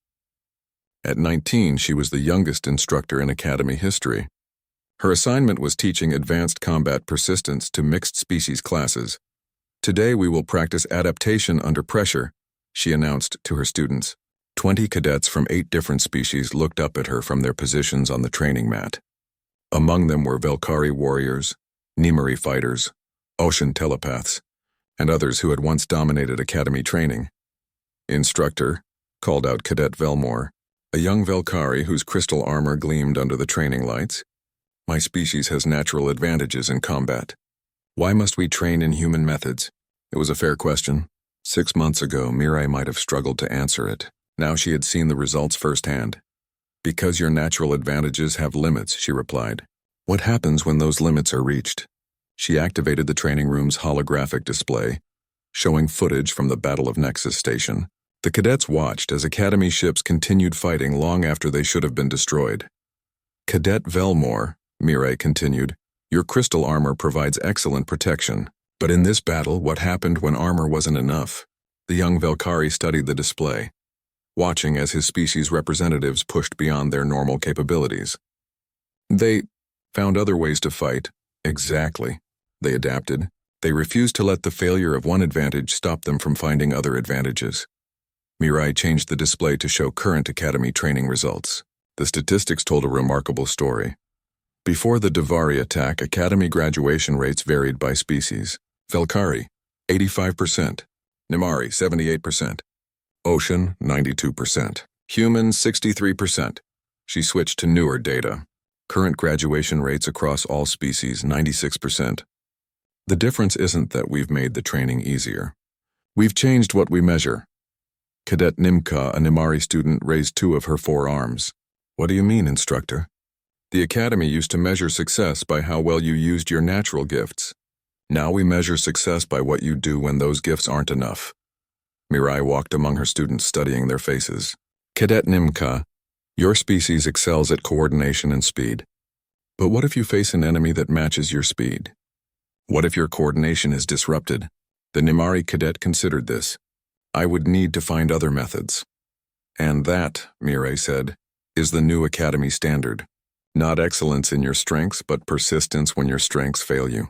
At 19, she was the youngest instructor in Academy history. Her assignment was teaching advanced combat persistence to mixed species classes. "Today we will practice adaptation under pressure," she announced to her students. 20 cadets from 8 different species looked up at her from their positions on the training mat. Among them were Velkari warriors, Nimari fighters, ocean telepaths, and others who had once dominated Academy training. Instructor, called out Cadet Velmore, a young Velkari whose crystal armor gleamed under the training lights. My species has natural advantages in combat. Why must we train in human methods? It was a fair question. 6 months ago, Mirai might have struggled to answer it. Now she had seen the results firsthand. Because your natural advantages have limits, she replied. What happens when those limits are reached? She activated the training room's holographic display, showing footage from the Battle of Nexus Station. The cadets watched as Academy ships continued fighting long after they should have been destroyed. Cadet Velmore, Mirai continued, your crystal armor provides excellent protection. But in this battle, what happened when armor wasn't enough? The young Velkari studied the display, watching as his species representatives pushed beyond their normal capabilities. They found other ways to fight. Exactly. They adapted. They refused to let the failure of one advantage stop them from finding other advantages. Mirai changed the display to show current Academy training results. The statistics told a remarkable story. Before the Davari attack, Academy graduation rates varied by species. Velkari, 85%. Nimari, 78%. Ocean, 92%. Humans, 63%. She switched to newer data. Current graduation rates across all species, 96%. The difference isn't that we've made the training easier. We've changed what we measure. Cadet Nimka, a Nimari student, raised 2 of her 4 arms. What do you mean, instructor? The Academy used to measure success by how well you used your natural gifts. Now we measure success by what you do when those gifts aren't enough. Mirai walked among her students, studying their faces. Cadet Nimka, your species excels at coordination and speed. But what if you face an enemy that matches your speed? What if your coordination is disrupted? The Nimari cadet considered this. I would need to find other methods. And that, Mirai said, is the new Academy standard. Not excellence in your strengths, but persistence when your strengths fail you.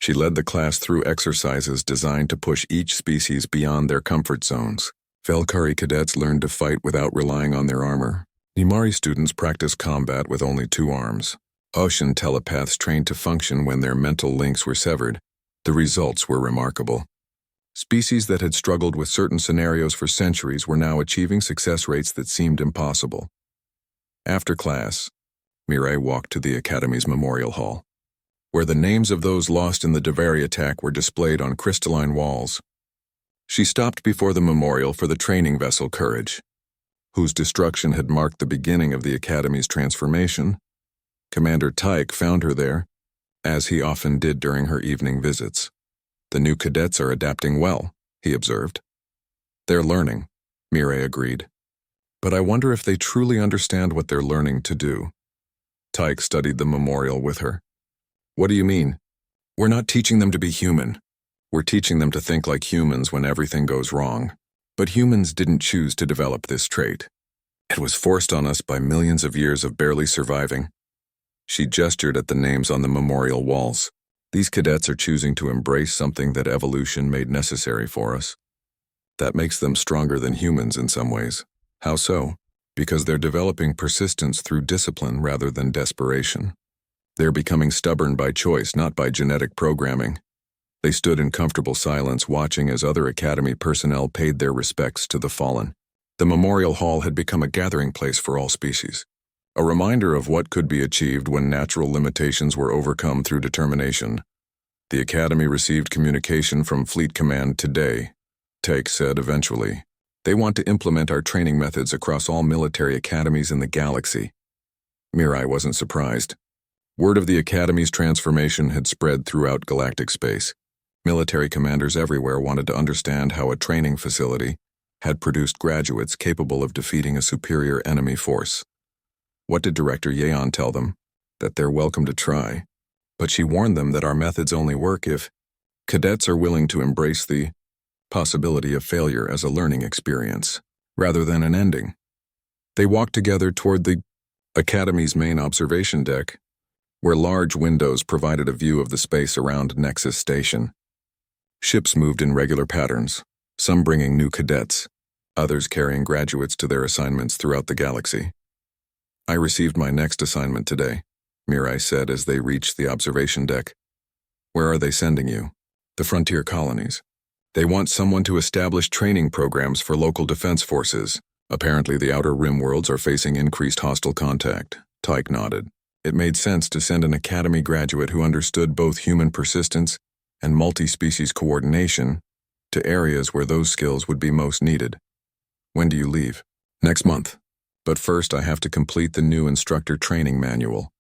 She led the class through exercises designed to push each species beyond their comfort zones. Velkari cadets learned to fight without relying on their armor. Nimari students practiced combat with only 2 arms. Ocean telepaths trained to function when their mental links were severed. The results were remarkable. Species that had struggled with certain scenarios for centuries were now achieving success rates that seemed impossible. After class, Mirai walked to the Academy's Memorial Hall, where the names of those lost in the Davari attack were displayed on crystalline walls. She stopped before the memorial for the training vessel Courage, whose destruction had marked the beginning of the Academy's transformation. Commander Tyke found her there, as he often did during her evening visits. The new cadets are adapting well, he observed. They're learning, Mirai agreed. But I wonder if they truly understand what they're learning to do. Tyke studied the memorial with her. What do you mean? We're not teaching them to be human. We're teaching them to think like humans when everything goes wrong. But humans didn't choose to develop this trait. It was forced on us by millions of years of barely surviving. She gestured at the names on the memorial walls. These cadets are choosing to embrace something that evolution made necessary for us. That makes them stronger than humans in some ways. How so? Because they're developing persistence through discipline rather than desperation. They're becoming stubborn by choice, not by genetic programming. They stood in comfortable silence, watching as other Academy personnel paid their respects to the fallen. The Memorial Hall had become a gathering place for all species, a reminder of what could be achieved when natural limitations were overcome through determination. The Academy received communication from Fleet Command today, Take said eventually. They want to implement our training methods across all military academies in the galaxy. Mirai wasn't surprised. Word of the Academy's transformation had spread throughout galactic space. Military commanders everywhere wanted to understand how a training facility had produced graduates capable of defeating a superior enemy force. What did Director Yeon tell them? That they're welcome to try. But she warned them that our methods only work if cadets are willing to embrace the possibility of failure as a learning experience, rather than an ending. They walked together toward the Academy's main observation deck, where large windows provided a view of the space around Nexus Station. Ships moved in regular patterns, some bringing new cadets, others carrying graduates to their assignments throughout the galaxy. I received my next assignment today, Mirai said as they reached the observation deck. Where are they sending you? The frontier colonies. They want someone to establish training programs for local defense forces. Apparently, the Outer Rim worlds are facing increased hostile contact. Tyke nodded. It made sense to send an academy graduate who understood both human persistence and multi-species coordination to areas where those skills would be most needed. When do you leave? Next month. But first I have to complete the new instructor training manual.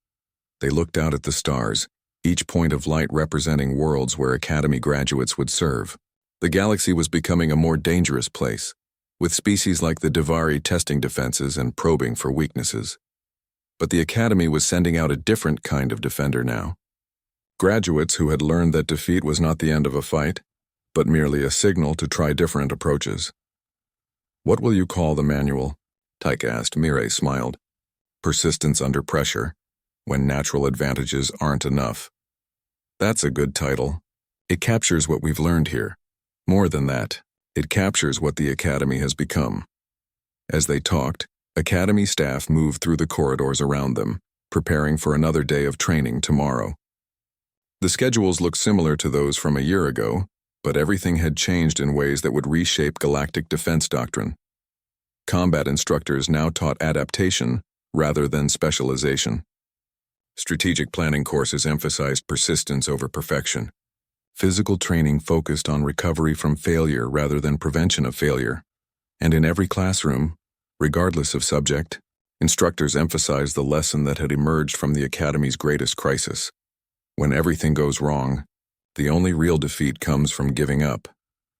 They looked out at the stars, each point of light representing worlds where academy graduates would serve. The galaxy was becoming a more dangerous place, with species like the Divari testing defenses and probing for weaknesses. But the academy was sending out a different kind of defender now. Graduates who had learned that defeat was not the end of a fight, but merely a signal to try different approaches. What will you call the manual? Tyke asked. Mireille smiled. Persistence under pressure, when natural advantages aren't enough. That's a good title. It captures what we've learned here. More than that, it captures what the academy has become. As they talked, academy staff moved through the corridors around them, preparing for another day of training tomorrow. The schedules looked similar to those from a year ago, but everything had changed in ways that would reshape galactic defense doctrine. Combat instructors now taught adaptation rather than specialization. Strategic planning courses emphasized persistence over perfection. Physical training focused on recovery from failure rather than prevention of failure. And in every classroom, regardless of subject, instructors emphasized the lesson that had emerged from the academy's greatest crisis. When everything goes wrong, the only real defeat comes from giving up.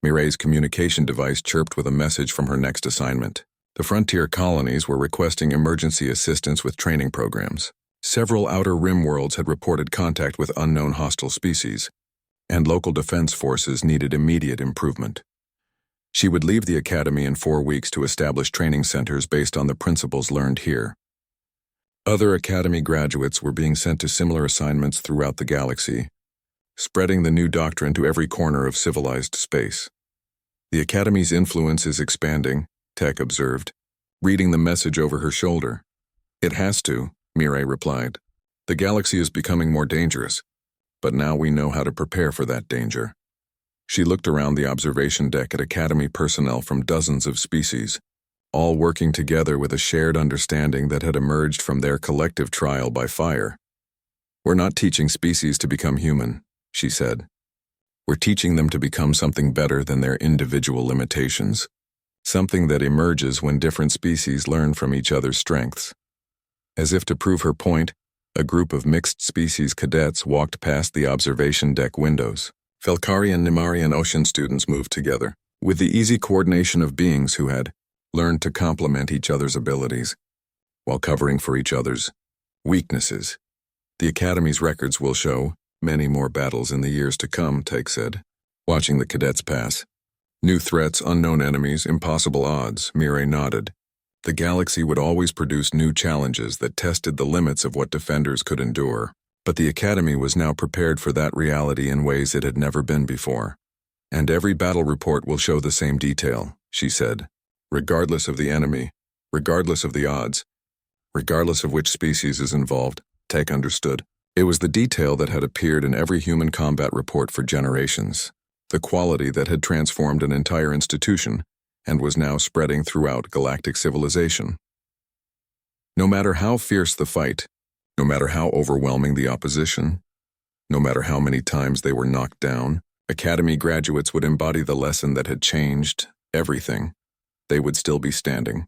Mireille's communication device chirped with a message from her next assignment. The frontier colonies were requesting emergency assistance with training programs. Several Outer Rim worlds had reported contact with unknown hostile species, and local defense forces needed immediate improvement. She would leave the academy in 4 weeks to establish training centers based on the principles learned here. Other academy graduates were being sent to similar assignments throughout the galaxy, spreading the new doctrine to every corner of civilized space. The academy's influence is expanding, Tech observed, reading the message over her shoulder. It has to, Mireille replied. The galaxy is becoming more dangerous, but now we know how to prepare for that danger. She looked around the observation deck at academy personnel from dozens of species, all working together with a shared understanding that had emerged from their collective trial by fire. We're not teaching species to become human, she said. We're teaching them to become something better than their individual limitations, something that emerges when different species learn from each other's strengths. As if to prove her point, a group of mixed-species cadets walked past the observation deck windows. Felkari and Nimarian ocean students moved together, with the easy coordination of beings who had learned to complement each other's abilities, while covering for each other's weaknesses. The Academy's records will show many more battles in the years to come, Tyke said, watching the cadets pass. New threats, unknown enemies, impossible odds, Mireille nodded. The galaxy would always produce new challenges that tested the limits of what defenders could endure. But the Academy was now prepared for that reality in ways it had never been before. And every battle report will show the same detail, she said. Regardless of the enemy, regardless of the odds, regardless of which species is involved, Tyke understood. It was the detail that had appeared in every human combat report for generations, the quality that had transformed an entire institution and was now spreading throughout galactic civilization. No matter how fierce the fight, no matter how overwhelming the opposition, no matter how many times they were knocked down, Academy graduates would embody the lesson that had changed everything. They would still be standing,